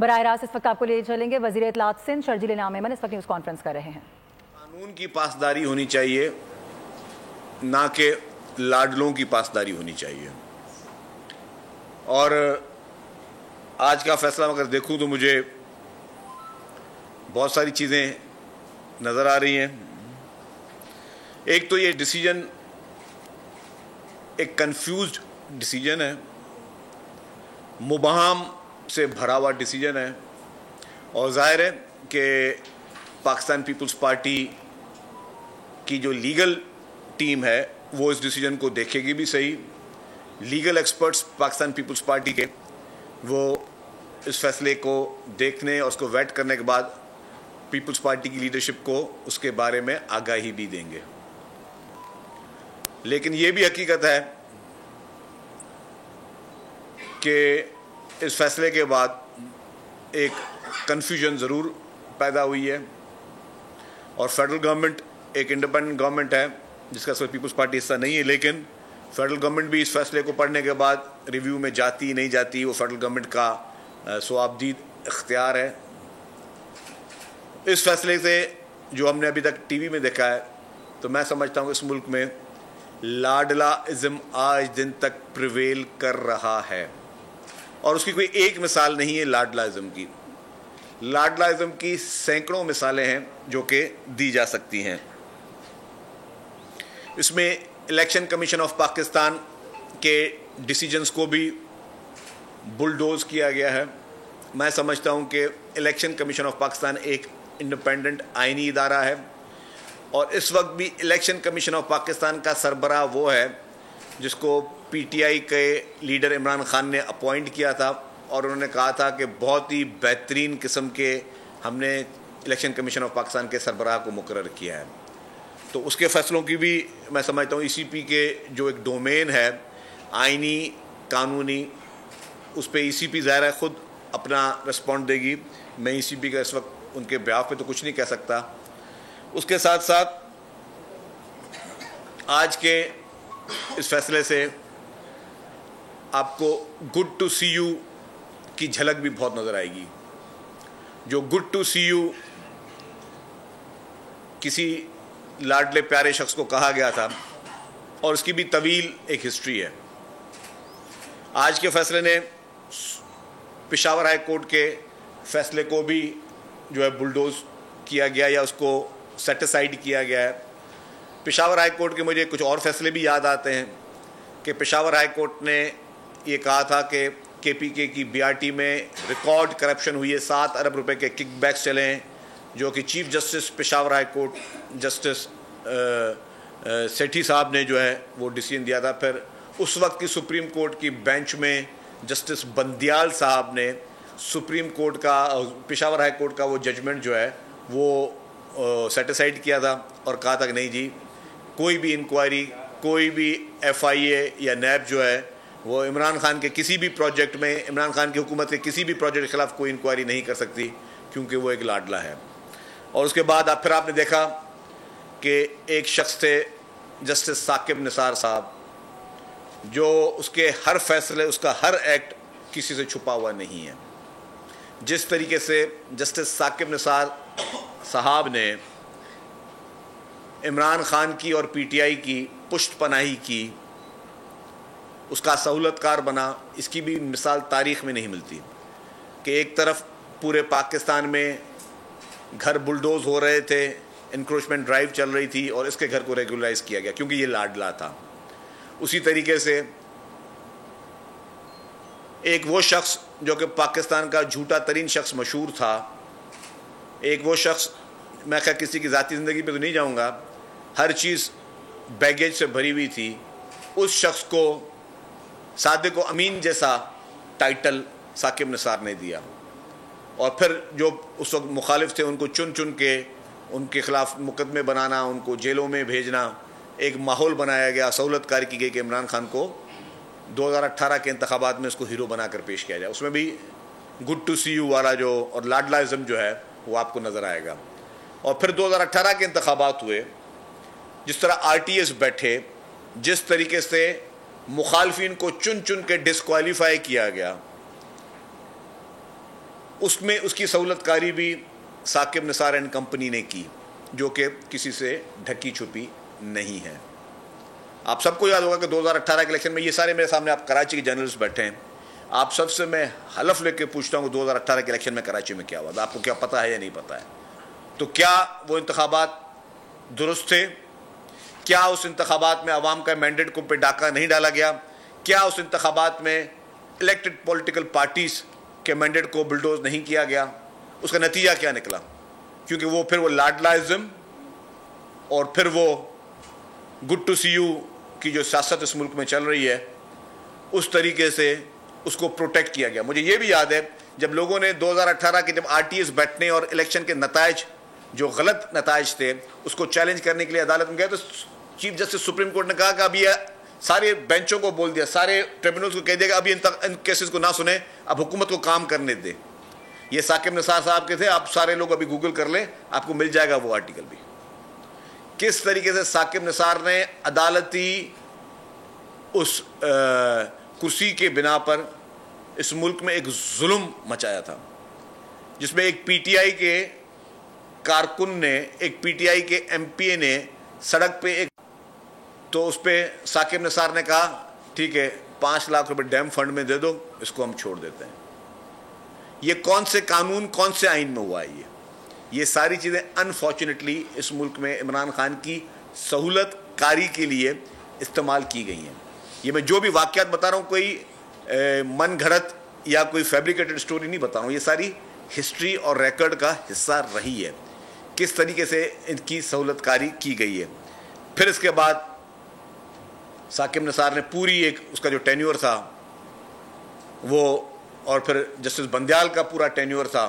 براہ راست اس وقت آپ کو لے چلیں گے وزیر اطلاعات سندھ شرجیل انعام ایمن اس وقت نیوز کانفرنس کر رہے ہیں۔ قانون کی پاسداری ہونی چاہیے، نہ کہ لاڈلوں کی پاسداری ہونی چاہیے۔ اور آج کا فیصلہ اگر دیکھوں تو مجھے بہت ساری چیزیں نظر آ رہی ہیں۔ ایک تو یہ ڈیسیجن ایک کنفیوزڈ ڈیسیجن ہے، مبہم سے بھرا ہوا ڈیسیجن ہے، اور ظاہر ہے کہ پاکستان پیپلز پارٹی کی جو لیگل ٹیم ہے وہ اس ڈیسیجن کو دیکھے گی بھی صحیح۔ لیگل ایکسپرٹس پاکستان پیپلز پارٹی کے وہ اس فیصلے کو دیکھنے اور اس کو ویٹ کرنے کے بعد پیپلز پارٹی کی لیڈرشپ کو اس کے بارے میں آگاہی بھی دیں گے۔ لیکن یہ بھی حقیقت ہے کہ اس فیصلے کے بعد ایک کنفیوژن ضرور پیدا ہوئی ہے، اور فیڈرل گورنمنٹ ایک انڈیپینڈنٹ گورنمنٹ ہے جس کا پیپلز پارٹی حصہ نہیں ہے، لیکن فیڈرل گورنمنٹ بھی اس فیصلے کو پڑھنے کے بعد ریویو میں جاتی نہیں جاتی وہ فیڈرل گورنمنٹ کا صوابدید اختیار ہے۔ اس فیصلے سے جو ہم نے ابھی تک ٹی وی میں دیکھا ہے تو میں سمجھتا ہوں اس ملک میں لاڈلا ازم آج دن تک پریویل کر رہا ہے، اور اس کی کوئی ایک مثال نہیں ہے لاڈلا ازم کی۔ لاڈلا ازم کی سینکڑوں مثالیں ہیں جو کہ دی جا سکتی ہیں۔ اس میں الیکشن کمیشن آف پاکستان کے ڈیسیجنز کو بھی بلڈوز کیا گیا ہے۔ میں سمجھتا ہوں کہ الیکشن کمیشن آف پاکستان ایک انڈیپینڈنٹ آئینی ادارہ ہے، اور اس وقت بھی الیکشن کمیشن آف پاکستان کا سربراہ وہ ہے جس کو پی ٹی آئی کے لیڈر عمران خان نے اپوائنٹ کیا تھا، اور انہوں نے کہا تھا کہ بہت ہی بہترین قسم کے ہم نے الیکشن کمیشن آف پاکستان کے سربراہ کو مقرر کیا ہے۔ تو اس کے فیصلوں کی بھی میں سمجھتا ہوں ای سی پی کے جو ایک ڈومین ہے آئینی قانونی، اس پہ ای سی پی ظاہر ہے خود اپنا رسپونڈ دے گی۔ میں ای سی پی کا اس وقت ان کے بیاف پہ تو کچھ نہیں کہہ سکتا۔ اس کے ساتھ ساتھ آج کے اس فیصلے سے آپ کو گڈ ٹو سی یو کی جھلک بھی بہت نظر آئے گی۔ جو گڈ ٹو سی یو کسی لاڈلے پیارے شخص کو کہا گیا تھا، اور اس کی بھی طویل ایک ہسٹری ہے۔ آج کے فیصلے نے پشاور ہائی کورٹ کے فیصلے کو بھی جو ہے بلڈوز کیا گیا یا اس کو سیٹ اسائیڈ کیا گیا ہے۔ پشاور ہائی کورٹ کے مجھے کچھ اور فیصلے بھی یاد آتے ہیں کہ پشاور ہائی کورٹ نے یہ کہا تھا کہ کے پی کے کی بی آر ٹی میں ریکارڈ کرپشن ہوئی ہے، 7 ارب روپے کے کک بیکس چلے ہیں، جو کہ chief justice Peshawar high court justice Sethi صاحب نے جو ہے وہ ڈیسیژن دیا تھا۔ پھر اس وقت کی سپریم کورٹ کی بینچ میں جسٹس بندیال صاحب نے سپریم کورٹ کا پشاور ہائی کورٹ کا وہ ججمنٹ جو ہے وہ سیٹ اسائیڈ کیا تھا، اور کہا تھا کہ نہیں جی کوئی بھی انکوائری، کوئی بھی ایف آئی اے یا نیب جو ہے وہ عمران خان کے کسی بھی پروجیکٹ میں، عمران خان کی حکومت کے کسی بھی پروجیکٹ کے خلاف کوئی انکوائری نہیں کر سکتی، کیونکہ وہ ایک لاڈلا ہے۔ اور اس کے بعد پھر آپ نے دیکھا کہ ایک شخص تھے جسٹس ثاقب نثار صاحب، جو اس کے ہر فیصلے، اس کا ہر ایکٹ کسی سے چھپا ہوا نہیں ہے۔ جس طریقے سے جسٹس ثاقب نثار صاحب نے عمران خان کی اور پی ٹی آئی کی پشت پناہی کی، اس کا سہولت کار بنا، اس کی بھی مثال تاریخ میں نہیں ملتی کہ ایک طرف پورے پاکستان میں گھر بلڈوز ہو رہے تھے، انکروچمنٹ ڈرائیو چل رہی تھی، اور اس کے گھر کو ریگولرائز کیا گیا کیونکہ یہ لاڈلا تھا۔ اسی طریقے سے ایک وہ شخص جو کہ پاکستان کا جھوٹا ترین شخص مشہور تھا، ایک وہ شخص، میں خیر کسی کی ذاتی زندگی پہ تو نہیں جاؤں گا، ہر چیز بیگیج سے بھری ہوئی تھی، اس شخص کو صادق و امین جیسا ٹائٹل ثاقب نثار نے دیا، اور پھر جو اس وقت مخالف تھے ان کو چن چن کے ان کے خلاف مقدمے بنانا، ان کو جیلوں میں بھیجنا، ایک ماحول بنایا گیا، سہولت کاری کی گئی کہ عمران خان کو 2018 کے انتخابات میں اس کو ہیرو بنا کر پیش کیا جائے۔ اس میں بھی گڈ ٹو سی یو والا جو اور لاڈلازم جو ہے وہ آپ کو نظر آئے گا۔ اور پھر 2018 کے انتخابات ہوئے، جس طرح آر ٹی ایس بیٹھے، جس طریقے سے مخالفین کو چن چن کے ڈسکوالیفائی کیا گیا، اس میں اس کی سہولت کاری بھی ثاقب نثار اینڈ کمپنی نے کی، جو کہ کسی سے ڈھکی چھپی نہیں ہے۔ آپ سب کو یاد ہوگا کہ 2018 کے الیکشن میں، یہ سارے میرے سامنے آپ کراچی کے جرنلسٹ بیٹھے ہیں، آپ سب سے میں حلف لے کے پوچھتا ہوں کہ 2018 کے الیکشن میں کراچی میں کیا ہوا تھا؟ آپ کو کیا پتہ ہے یا نہیں پتہ ہے؟ تو کیا وہ انتخابات درست تھے؟ کیا اس انتخابات میں عوام کا مینڈیٹ کو پہ ڈاکہ نہیں ڈالا گیا؟ کیا اس انتخابات میں الیکٹڈ پولیٹیکل پارٹیز کے مینڈیٹ کو بلڈوز نہیں کیا گیا؟ اس کا نتیجہ کیا نکلا؟ کیونکہ وہ پھر وہ لاڈلائزم اور پھر وہ گڈ ٹو سی یو کی جو سیاست اس ملک میں چل رہی ہے، اس طریقے سے اس کو پروٹیکٹ کیا گیا۔ مجھے یہ بھی یاد ہے جب لوگوں نے 2018 کے جب آر ٹی ایس بیٹھنے اور الیکشن کے نتائج جو غلط نتائج تھے اس کو چیلنج کرنے کے لیے عدالت میں گئے، تو چیف جسٹس سپریم کورٹ نے کہا کہ اب یہ سارے بینچوں کو بول دیا، سارے ٹریبونلز کو کہہ دیا کہ اب ان کیسز کو نہ سنیں، اب حکومت کو کام کرنے دیں۔ یہ ثاقب نثار صاحب کے تھے، آپ سارے لوگ ابھی گوگل کر لیں، آپ کو مل جائے گا وہ آرٹیکل بھی۔ کس طریقے سے ثاقب نثار نے عدالتی اس کرسی کے بنا پر اس ملک میں ایک ظلم مچایا تھا، جس میں ایک پی ٹی آئی کے کارکن نے، ایک پی ٹی آئی کے ایم پی اے نے سڑک پہ تو اس پہ ثاقب نثار نے کہا ٹھیک ہے 5 لاکھ روپے ڈیم فنڈ میں دے دو، اس کو ہم چھوڑ دیتے ہیں۔ یہ کون سے قانون، کون سے آئین میں ہوا ہے؟ یہ ساری چیزیں انفارچونیٹلی اس ملک میں عمران خان کی سہولت کاری کے لیے استعمال کی گئی ہیں۔ یہ میں جو بھی واقعات بتا رہا ہوں کوئی من گھڑت یا کوئی فیبریکیٹڈ سٹوری نہیں بتا رہا ہوں، یہ ساری ہسٹری اور ریکارڈ کا حصہ رہی ہے، کس طریقے سے ان کی سہولت کاری کی گئی ہے۔ پھر اس کے بعد ثاقب نثار نے پوری ایک اس کا جو ٹینیور تھا وہ، اور پھر جسٹس بندیال کا پورا ٹینیور تھا،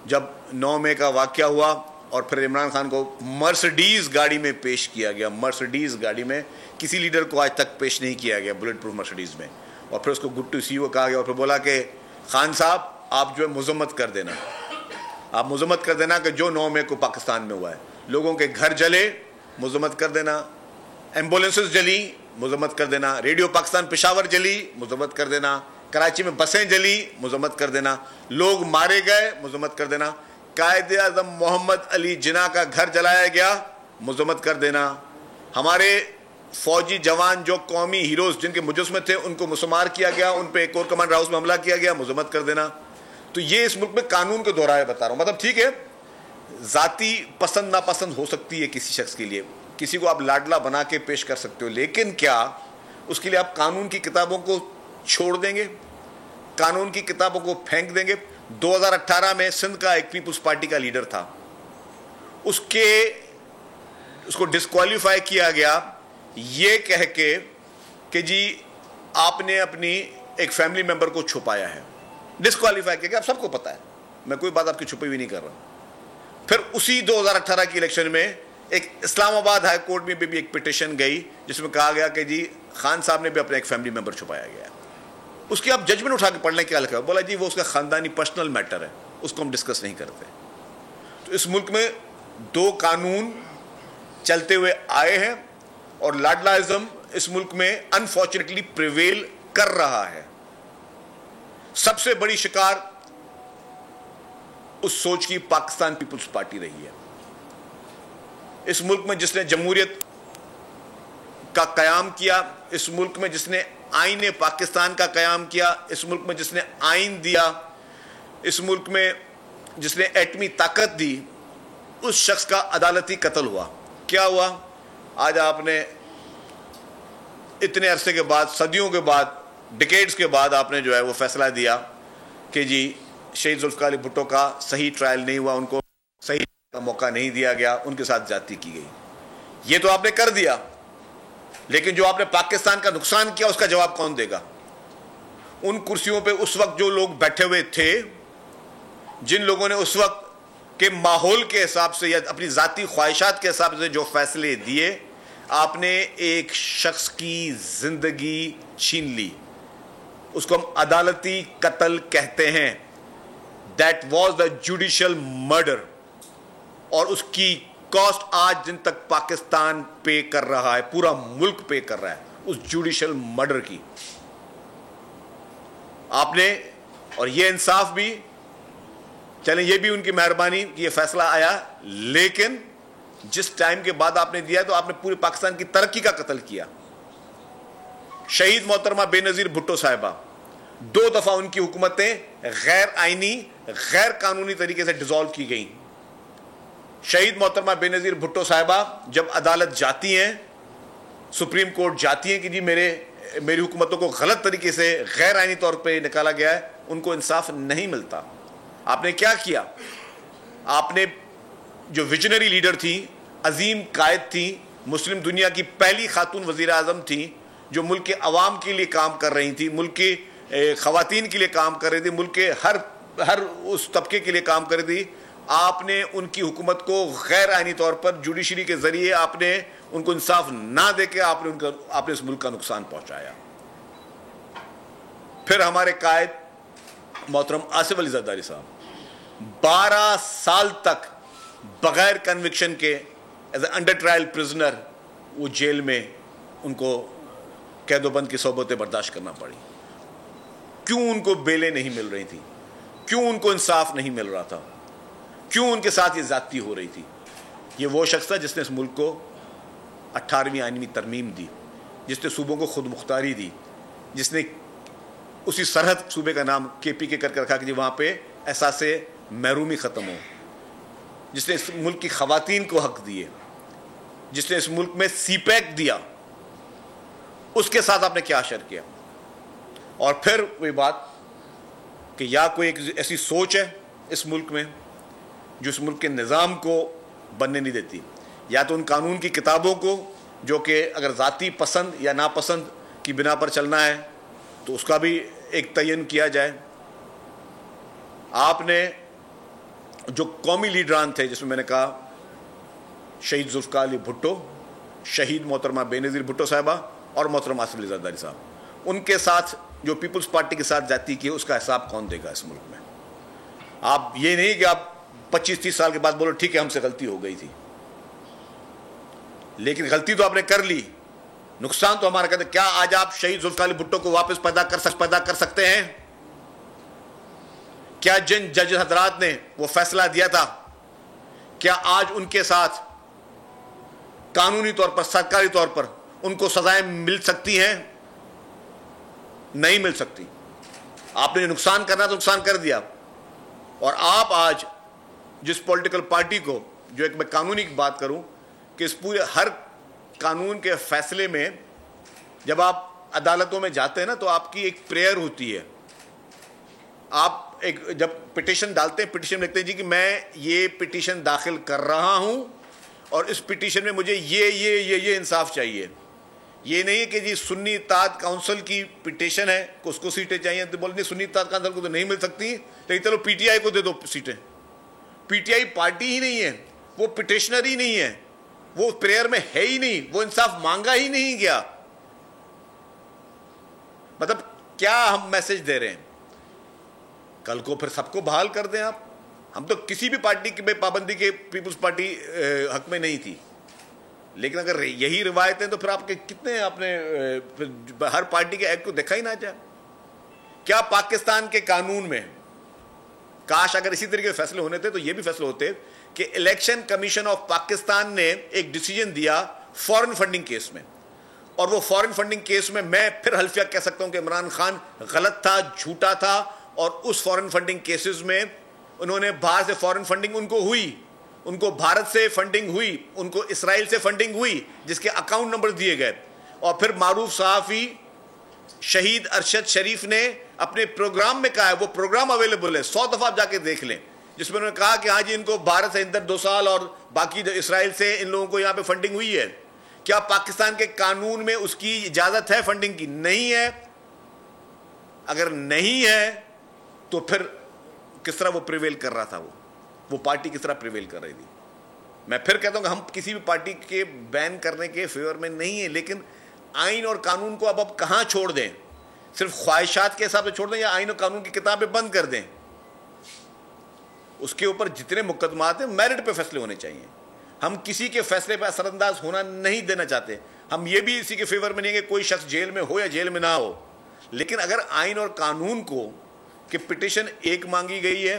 جب 9 مئی کا واقعہ ہوا اور پھر عمران خان کو مرسڈیز گاڑی میں پیش کیا گیا، مرسڈیز گاڑی میں کسی لیڈر کو آج تک پیش نہیں کیا گیا، بلٹ پروف مرسڈیز میں، اور پھر اس کو گڈ ٹو سی یو کہا گیا، اور پھر بولا کہ خان صاحب آپ جو ہے مذمت کر دینا، آپ مذمت کر دینا کہ جو 9 مئی کو پاکستان میں ہوا ہے، لوگوں کے گھر جلے، مذمت کر دینا، ایمبولینسز جلی، مذمت کر دینا، ریڈیو پاکستان پشاور جلی، مذمت کر دینا، کراچی میں بسیں جلی، مذمت کر دینا، لوگ مارے گئے، مذمت کر دینا، قائد اعظم محمد علی جناح کا گھر جلایا گیا، مذمت کر دینا، ہمارے فوجی جوان جو قومی ہیروز جن کے مجسمے تھے ان کو مسمار کیا گیا، ان پہ ایک اور کمانڈر ہاؤس میں حملہ کیا گیا، مذمت کر دینا۔ تو یہ اس ملک میں قانون کے دورائے بتا رہا ہوں، مطلب ٹھیک ہے ذاتی پسند ناپسند ہو سکتی ہے کسی شخص کے لیے، کسی کو آپ لاڈلا بنا کے پیش کر سکتے ہو، لیکن کیا اس کے لیے آپ قانون کی کتابوں کو چھوڑ دیں گے، قانون کی کتابوں کو پھینک دیں گے؟ 2018 میں سندھ کا ایک پیپلز پارٹی کا لیڈر تھا، اس کو ڈسکوالیفائی کیا گیا یہ کہہ کے کہ جی آپ نے اپنی ایک فیملی ممبر کو چھپایا ہے، ڈسکوالیفائی کیا گیا، آپ سب کو پتا ہے، میں کوئی بات آپ کی چھپی ہوئی نہیں کر رہا۔ پھر اسی 2018 کی الیکشن میں ایک اسلام آباد ہائی کورٹ میں بھی ایک پٹیشن گئی جس میں کہا گیا کہ جی خان صاحب نے بھی اپنا ایک فیملی ممبر چھپایا گیا ہے، اس کی آپ ججمنٹ اٹھا کے پڑھ لیں، کیا لکھا ہے؟ بولا جی وہ اس کا خاندانی پرسنل میٹر ہے، اس کو ہم ڈسکس نہیں کرتے۔ تو اس ملک میں 2 قانون چلتے ہوئے آئے ہیں اور لاڈلائزم اس ملک میں انفارچونیٹلی پریویل کر رہا ہے۔ سب سے بڑی شکار اس سوچ کی پاکستان پیپلز پارٹی رہی ہے۔ اس ملک میں جس نے جمہوریت کا قیام کیا، اس ملک میں جس نے آئین پاکستان کا قیام کیا، اس ملک میں جس نے آئین دیا، اس ملک میں جس نے ایٹمی طاقت دی، اس شخص کا عدالتی قتل ہوا۔ کیا ہوا؟ آج آپ نے اتنے عرصے کے بعد، صدیوں کے بعد، ڈیکیڈز کے بعد آپ نے جو ہے وہ فیصلہ دیا کہ جی شہید ذوالفقار علی بھٹو کا صحیح ٹرائل نہیں ہوا، ان کو صحیح کا موقع نہیں دیا گیا، ان کے ساتھ زیادتی کی گئی۔ یہ تو آپ نے کر دیا، لیکن جو آپ نے پاکستان کا نقصان کیا اس کا جواب کون دے گا؟ ان کرسیوں پہ اس وقت جو لوگ بیٹھے ہوئے تھے، جن لوگوں نے اس وقت کے ماحول کے حساب سے یا اپنی ذاتی خواہشات کے حساب سے جو فیصلے دیے، آپ نے ایک شخص کی زندگی چھین لی، اس کو ہم عدالتی قتل کہتے ہیں۔ That was the judicial murder, اور اس کی کاسٹ آج دن تک پاکستان پے کر رہا ہے، پورا ملک پے کر رہا ہے اس جوڈیشل مرڈر کی۔ آپ نے، اور یہ انصاف بھی چلیں یہ بھی ان کی مہربانی کہ یہ فیصلہ آیا، لیکن جس ٹائم کے بعد آپ نے دیا تو آپ نے پورے پاکستان کی ترقی کا قتل کیا. شہید محترمہ بے نظیر بھٹو صاحبہ، 2 دفعہ ان کی حکومتیں غیر آئینی، غیر قانونی طریقے سے ڈیزالو کی گئیں. شہید محترمہ بے نظیر بھٹو صاحبہ جب عدالت جاتی ہیں، سپریم کورٹ جاتی ہیں کہ جی میری حکومتوں کو غلط طریقے سے غیر آئینی طور پہ نکالا گیا ہے، ان کو انصاف نہیں ملتا. آپ نے کیا کیا؟ آپ نے جو ویژنری لیڈر تھی، عظیم قائد تھی، مسلم دنیا کی پہلی خاتون وزیر اعظم تھی، جو ملک کے عوام کے لیے کام کر رہی تھی، ملک کی خواتین کے لیے کام کر رہی تھی، ملک کے ہر اس طبقے کے لیے کام کر رہی تھی، آپ نے ان کی حکومت کو غیر آئینی طور پر جوڈیشری کے ذریعے آپ نے ان کو انصاف نہ دے کے آپ نے اس ملک کا نقصان پہنچایا. پھر ہمارے قائد محترم آصف علی زرداری صاحب 12 سال تک بغیر کنوکشن کے as a under trial prisoner وہ جیل میں ان کو قید و بند کی صحبتیں برداشت کرنا پڑی. کیوں ان کو بیلیں نہیں مل رہی تھی؟ کیوں ان کو انصاف نہیں مل رہا تھا؟ کیوں ان کے ساتھ یہ زیادتی ہو رہی تھی؟ یہ وہ شخص تھا جس نے اس ملک کو 18ویں آئینی ترمیم دی، جس نے صوبوں کو خود مختاری دی، جس نے اسی سرحد صوبے کا نام KPK کر کے رکھا کہ جی وہاں پہ احساس محرومی ختم ہو، جس نے اس ملک کی خواتین کو حق دیے، جس نے اس ملک میں CPEC دیا. اس کے ساتھ آپ نے کیا اشر کیا؟ اور پھر وہی بات کہ یا کوئی ایک ایسی سوچ ہے اس ملک میں جو اس ملک کے نظام کو بننے نہیں دیتی، یا تو ان قانون کی کتابوں کو جو کہ اگر ذاتی پسند یا ناپسند کی بنا پر چلنا ہے تو اس کا بھی ایک تعین کیا جائے. آپ نے جو قومی لیڈران تھے، جس میں میں نے کہا شہید ذوالفقار علی بھٹو، شہید محترمہ بے نظیر بھٹو صاحبہ اور محترم آصف علی زرداری صاحب، ان کے ساتھ جو پیپلز پارٹی کے ساتھ جاتی کی اس کا حساب کون دے گا اس ملک میں؟ آپ یہ نہیں کہ آپ 25-30 سال کے بعد بولو ٹھیک ہے ہم سے غلطی ہو گئی تھی، لیکن غلطی تو آپ نے کر لی، نقصان تو ہمارا کہتے. کیا آج آپ شہید ذوالفقار علی بھٹو کو واپس پیدا کر سکتے ہیں؟ کیا جن جج حضرات نے وہ فیصلہ دیا تھا، کیا آج ان کے ساتھ قانونی طور پر، سرکاری طور پر ان کو سزائیں مل سکتی ہیں؟ نہیں مل سکتی. آپ نے نقصان کرنا تو نقصان کر دیا. اور آپ آج جس پولیٹیکل پارٹی کو، جو ایک میں قانونی کی بات کروں کہ اس پورے ہر قانون کے فیصلے میں جب آپ عدالتوں میں جاتے ہیں نا تو آپ کی ایک پریئر ہوتی ہے. آپ ایک جب پٹیشن ڈالتے ہیں، پٹیشن لکھتے ہیں جی کہ میں یہ پٹیشن داخل کر رہا ہوں اور اس پٹیشن میں مجھے یہ انصاف چاہیے. یہ نہیں کہ جی سنی اتحاد کونسل کی پٹیشن ہے کہ اس کو سیٹیں چاہیے تو بولیں سنی اتحاد کونسل کو تو نہیں مل سکتی، لیکن چلو PTI کو دے دو سیٹیں. PTI پارٹی ہی نہیں ہے، وہ پٹیشنر ہی نہیں ہے، وہ پریئر میں ہے ہی نہیں، وہ انصاف مانگا ہی نہیں گیا. مطلب کیا ہم میسج دے رہے ہیں؟ کل کو پھر سب کو بحال کر دیں آپ. ہم تو کسی بھی پارٹی کی بے پابندی کے پیپلز پارٹی حق میں نہیں تھی، لیکن اگر یہی روایتیں تو پھر آپ کے کتنے آپ نے ہر پارٹی کے ایکٹ کو دیکھا ہی نہ جائے. کیا پاکستان کے قانون میں کاش اگر اسی طریقے کے فیصلے ہونے تھے تو یہ بھی فیصلے ہوتے کہ الیکشن کمیشن آف پاکستان نے ایک ڈیسیجن دیا فورن فنڈنگ کیس میں، اور وہ فورن فنڈنگ کیس میں پھر حلفیہ کہہ سکتا ہوں کہ عمران خان غلط تھا، جھوٹا تھا، اور اس فورن فنڈنگ کیسز میں انہوں نے باہر سے فورن فنڈنگ ان کو ہوئی، ان کو بھارت سے فنڈنگ ہوئی، ان کو اسرائیل سے فنڈنگ ہوئی جس کے اکاؤنٹ نمبر دیے گئے. اور پھر معروف صحافی شہید ارشد شریف نے اپنے پروگرام میں کہا ہے، وہ پروگرام اویلیبل ہے، 100 دفعہ آپ جا کے دیکھ لیں، جس میں انہوں نے کہا کہ ہاں جی ان کو بھارت سے اندر 2 سال اور باقی اسرائیل سے ان لوگوں کو یہاں پہ فنڈنگ ہوئی ہے. کیا پاکستان کے قانون میں اس کی اجازت ہے فنڈنگ کی؟ نہیں ہے. اگر نہیں ہے تو پھر کس طرح وہ پریویل کر رہا تھا، وہ پارٹی کس طرح پریویل کر رہی تھی؟ میں پھر کہتا ہوں کہ ہم کسی بھی پارٹی کے بین کرنے کے فیور میں نہیں ہیں، لیکن آئین اور قانون کو اب کہاں چھوڑ دیں؟ صرف خواہشات کے حساب سے چھوڑ دیں یا آئین اور قانون کی کتابیں بند کر دیں؟ اس کے اوپر جتنے مقدمات ہیں میرٹ پہ فیصلے ہونے چاہیے. ہم کسی کے فیصلے پہ اثر انداز ہونا نہیں دینا چاہتے. ہم یہ بھی اسی کے فیور میں نہیں کہ کوئی شخص جیل میں ہو یا جیل میں نہ ہو، لیکن اگر آئین اور قانون کو کہ پٹیشن 1 مانگی گئی ہے